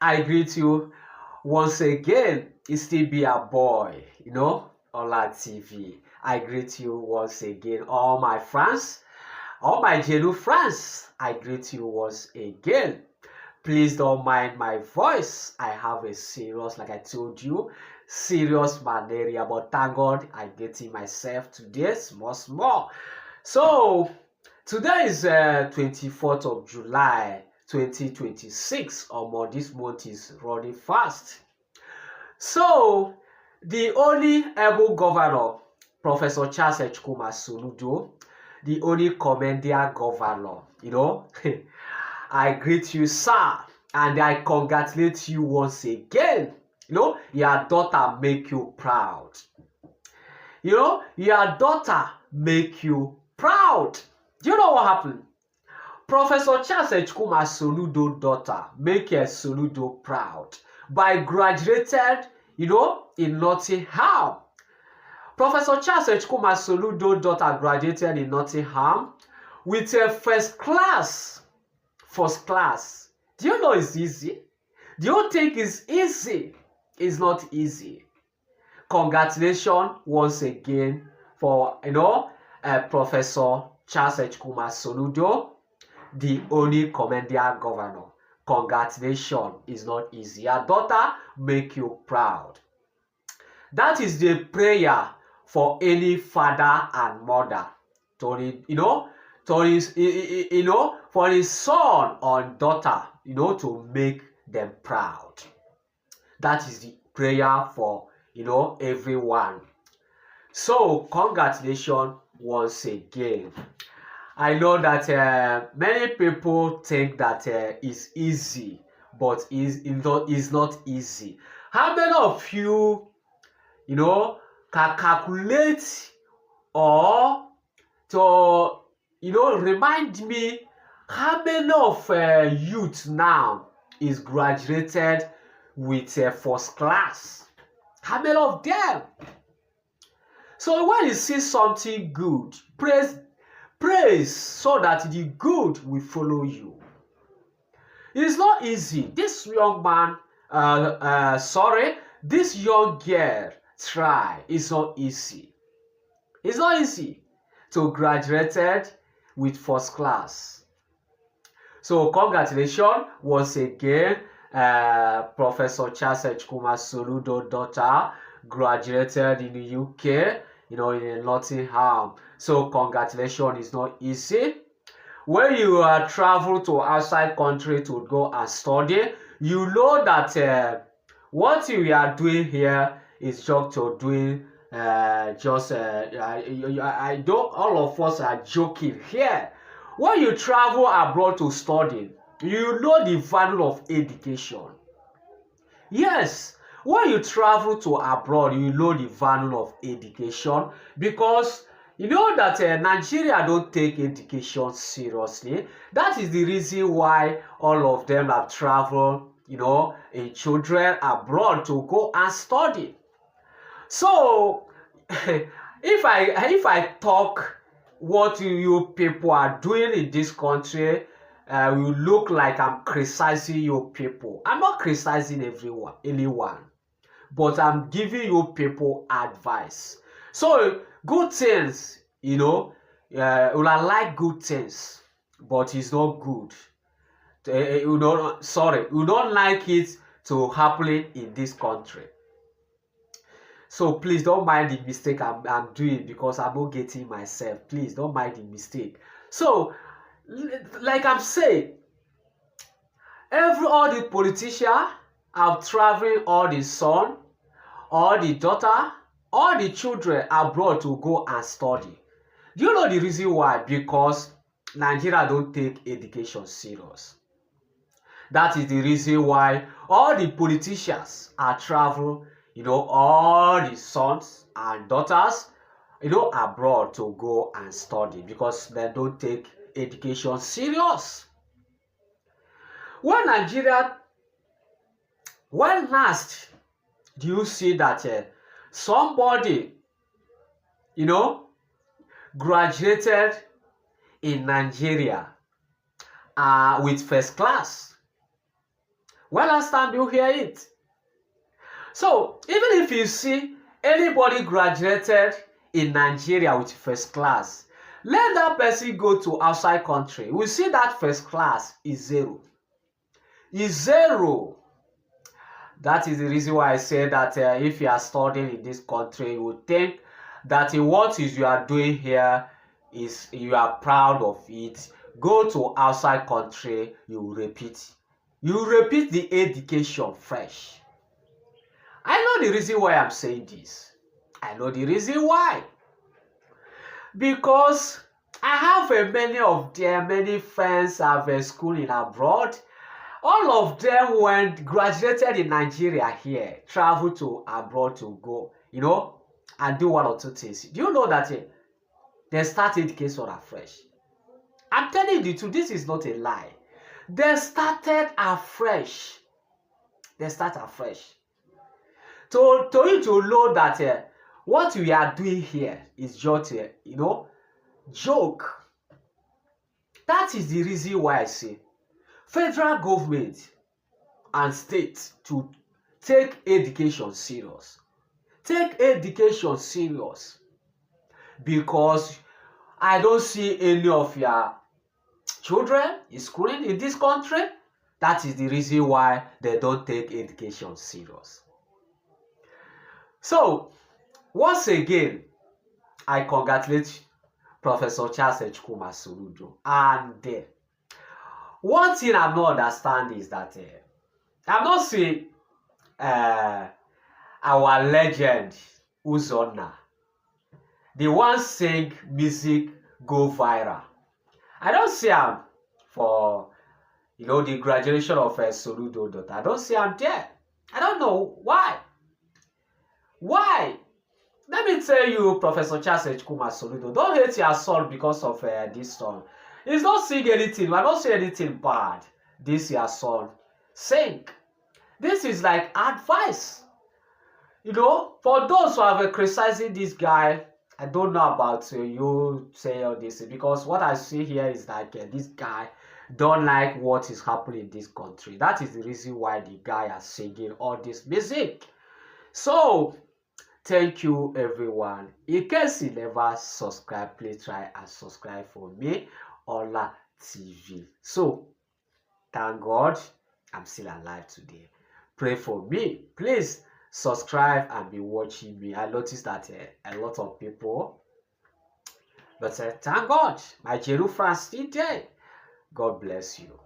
I greet you once again. It still be a boy, on our TV. I greet you once again, all my friends, all my Jelu friends. I greet you once again. Please don't mind my voice. I have a serious, like I told you, serious malaria. But thank God I getting myself today, small. So today is 24th of July 2026. This month is running fast. So the only able governor, Professor Charles SOLUDO, the only commendation governor, I greet you, sir, and I congratulate you once again. Your daughter make you proud. Your daughter make you proud. Do you know what happened? Professor Charles SOLUDO daughter make SOLUDO proud by graduated, in Nottingham. Professor Charles SOLUDO daughter graduated in Nottingham with a first class. Do you know it's easy? Do you think it's easy? It's not easy. Congratulations once again for Professor Charles SOLUDO, the only commendation governor. Congratulations is not easy. Your daughter make you proud. That is the prayer for any father and mother for his son or daughter, to make them proud. That is the prayer for everyone. So congratulations once again. I know that many people think that it's easy, but it's not easy. How many of you, can calculate or to, remind me how many of youth now is graduated with first class? How many of them? So when you see something good, praise so that the good will follow you. It's not easy. This young man, this young girl try. It's not easy. It's not easy to graduated with first class. So congratulations once again, Professor Charles SOLUDO daughter graduated in the UK, in Nottingham. So congratulations is not easy. When you travel to outside country to go and study, you know that what you are doing here is just to doing I don't. All of us are joking here. When you travel abroad to study, you know the value of education. Yes, when you travel to abroad, you know the value of education, because you know that Nigeria don't take education seriously. That is the reason why all of them have traveled, in children abroad to go and study. So if I talk what you people are doing in this country, will look like I'm criticizing you people. I'm not criticizing anyone, but I'm giving you people advice. So good things, we like good things, but it's not good. We don't like it to happen in this country. So please don't mind the mistake I'm doing, because I'm not getting myself. Please don't mind the mistake. So, like I'm saying, all the politicians have traveled all the son, all the daughter, all the children abroad to go and study. Do you know the reason why? Because Nigeria don't take education serious. That is the reason why all the politicians are traveling, all the sons and daughters, abroad to go and study, because they don't take education serious. When last do you see that somebody, graduated in Nigeria with first class? Well, last time you hear it. So even if you see anybody graduated in Nigeria with first class, let that person go to outside country. We see that first class is zero. Is zero. That is the reason why I say that if you are studying in this country, you would think that what is you are doing here is you are proud of it. Go to outside country, you repeat. You repeat the education fresh. I know the reason why I'm saying this. I know the reason why. Because I have many friends have a school in abroad. All of them went graduated in Nigeria here, travel to abroad to go, and do one or two things. Do you know that they start education afresh? I'm telling you the truth, this is not a lie. They started afresh. They start afresh. To you to know that what we are doing here is just, joke. That is the reason why I say federal government and state to take education serious. Take education serious. Because I don't see any of your children in schooling in this country. That is the reason why they don't take education serious. So, once again, I congratulate Professor Charles Echukuma SOLUDO. And one thing I'm not understanding is that I'm not seeing our legend Uzonna, the one sing music go viral. I don't see him for the graduation of SOLUDO daughter. I don't see him there. I don't know why. Why? Let me tell you, Professor Charles Echukuma SOLUDO, don't hate your son because of this song. He's not saying anything. We're not saying anything bad. This your son. Sing. This is like advice. For those who have criticizing this guy, I don't know about you say all this, because what I see here is like this guy don't like what is happening in this country. That is the reason why the guy is singing all this music. So, thank you everyone. In case you never subscribe, please try and subscribe for me, Ola TV. So, thank God I'm still alive today. Pray for me. Please subscribe and be watching me. I noticed that a lot of people, but thank God, my Jeru friends still there. God bless you.